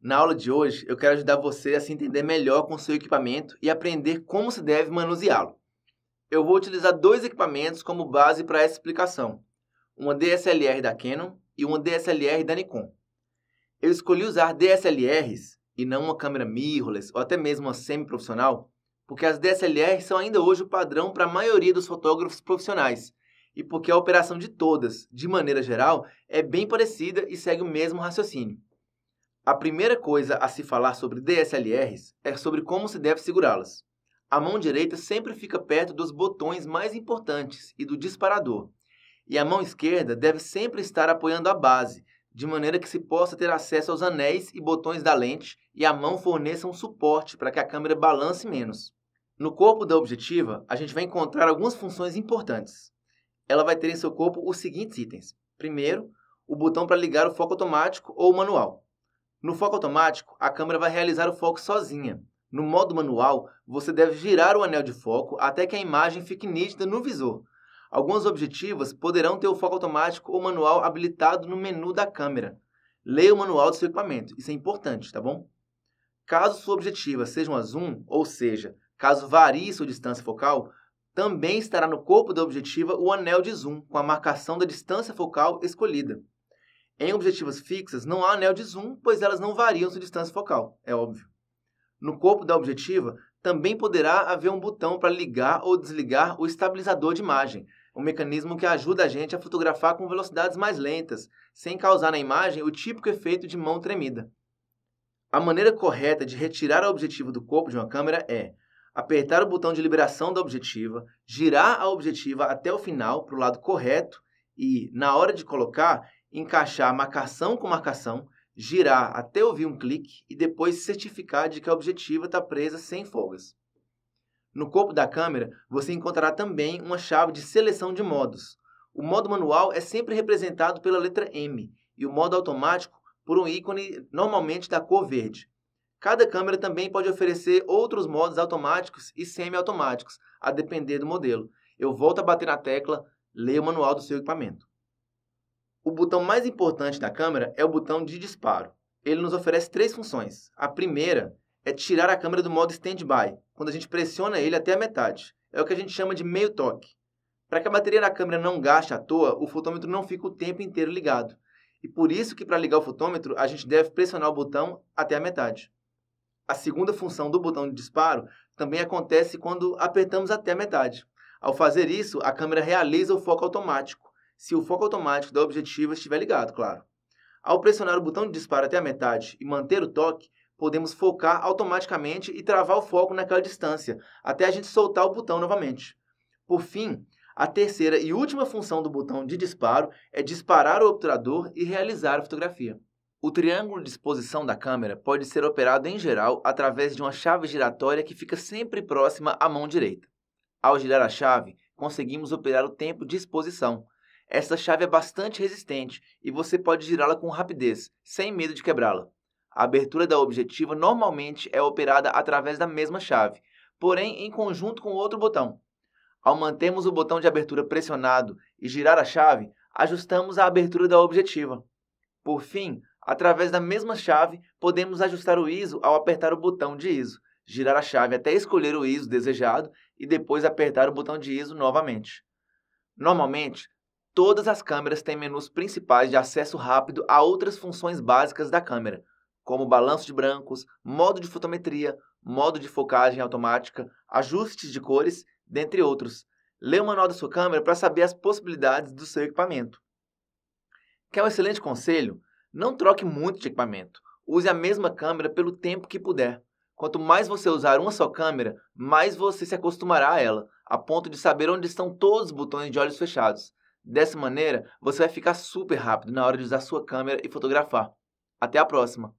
Na aula de hoje, eu quero ajudar você a se entender melhor com o seu equipamento e aprender como se deve manuseá-lo. Eu vou utilizar dois equipamentos como base para essa explicação, uma DSLR da Canon e uma DSLR da Nikon. Eu escolhi usar DSLRs e não uma câmera mirrorless ou até mesmo uma semi-profissional, porque as DSLRs são ainda hoje o padrão para a maioria dos fotógrafos profissionais e porque a operação de todas, de maneira geral, é bem parecida e segue o mesmo raciocínio. A primeira coisa a se falar sobre DSLRs é sobre como se deve segurá-las. A mão direita sempre fica perto dos botões mais importantes e do disparador, e a mão esquerda deve sempre estar apoiando a base, de maneira que se possa ter acesso aos anéis e botões da lente e a mão forneça um suporte para que a câmera balance menos. No corpo da objetiva, a gente vai encontrar algumas funções importantes. Ela vai ter em seu corpo os seguintes itens. Primeiro, o botão para ligar o foco automático ou manual. No foco automático, a câmera vai realizar o foco sozinha. No modo manual, você deve girar o anel de foco até que a imagem fique nítida no visor. Algumas objetivas poderão ter o foco automático ou manual habilitado no menu da câmera. Leia o manual do seu equipamento, isso é importante, tá bom? Caso sua objetiva seja uma zoom, ou seja, caso varie sua distância focal, também estará no corpo da objetiva o anel de zoom, com a marcação da distância focal escolhida. Em objetivas fixas, não há anel de zoom, pois elas não variam sua distância focal, é óbvio. No corpo da objetiva, também poderá haver um botão para ligar ou desligar o estabilizador de imagem, um mecanismo que ajuda a gente a fotografar com velocidades mais lentas, sem causar na imagem o típico efeito de mão tremida. A maneira correta de retirar a objetiva do corpo de uma câmera é apertar o botão de liberação da objetiva, girar a objetiva até o final para o lado correto e, na hora de colocar, encaixar marcação com marcação, girar até ouvir um clique e depois certificar de que a objetiva está presa sem folgas. No corpo da câmera, você encontrará também uma chave de seleção de modos. O modo manual é sempre representado pela letra M e o modo automático por um ícone normalmente da cor verde. Cada câmera também pode oferecer outros modos automáticos e semi-automáticos, a depender do modelo. Eu volto a bater na tecla, leia o manual do seu equipamento. O botão mais importante da câmera é o botão de disparo. Ele nos oferece três funções. A primeira é tirar a câmera do modo standby, quando a gente pressiona ele até a metade. É o que a gente chama de meio toque. Para que a bateria da câmera não gaste à toa, o fotômetro não fica o tempo inteiro ligado. E por isso que para ligar o fotômetro, a gente deve pressionar o botão até a metade. A segunda função do botão de disparo também acontece quando apertamos até a metade. Ao fazer isso, a câmera realiza o foco automático, se o foco automático da objetiva estiver ligado, claro. Ao pressionar o botão de disparo até a metade e manter o toque, podemos focar automaticamente e travar o foco naquela distância, até a gente soltar o botão novamente. Por fim, a terceira e última função do botão de disparo é disparar o obturador e realizar a fotografia. O triângulo de exposição da câmera pode ser operado em geral através de uma chave giratória que fica sempre próxima à mão direita. Ao girar a chave, conseguimos operar o tempo de exposição. Essa chave é bastante resistente e você pode girá-la com rapidez, sem medo de quebrá-la. A abertura da objetiva normalmente é operada através da mesma chave, porém em conjunto com outro botão. Ao mantermos o botão de abertura pressionado e girar a chave, ajustamos a abertura da objetiva. Por fim, através da mesma chave, podemos ajustar o ISO ao apertar o botão de ISO, girar a chave até escolher o ISO desejado e depois apertar o botão de ISO novamente. Normalmente, todas as câmeras têm menus principais de acesso rápido a outras funções básicas da câmera, como balanço de brancos, modo de fotometria, modo de focagem automática, ajustes de cores, dentre outros. Leia o manual da sua câmera para saber as possibilidades do seu equipamento. Quer um excelente conselho? Não troque muito de equipamento. Use a mesma câmera pelo tempo que puder. Quanto mais você usar uma só câmera, mais você se acostumará a ela, a ponto de saber onde estão todos os botões de olhos fechados. Dessa maneira, você vai ficar super rápido na hora de usar sua câmera e fotografar. Até a próxima!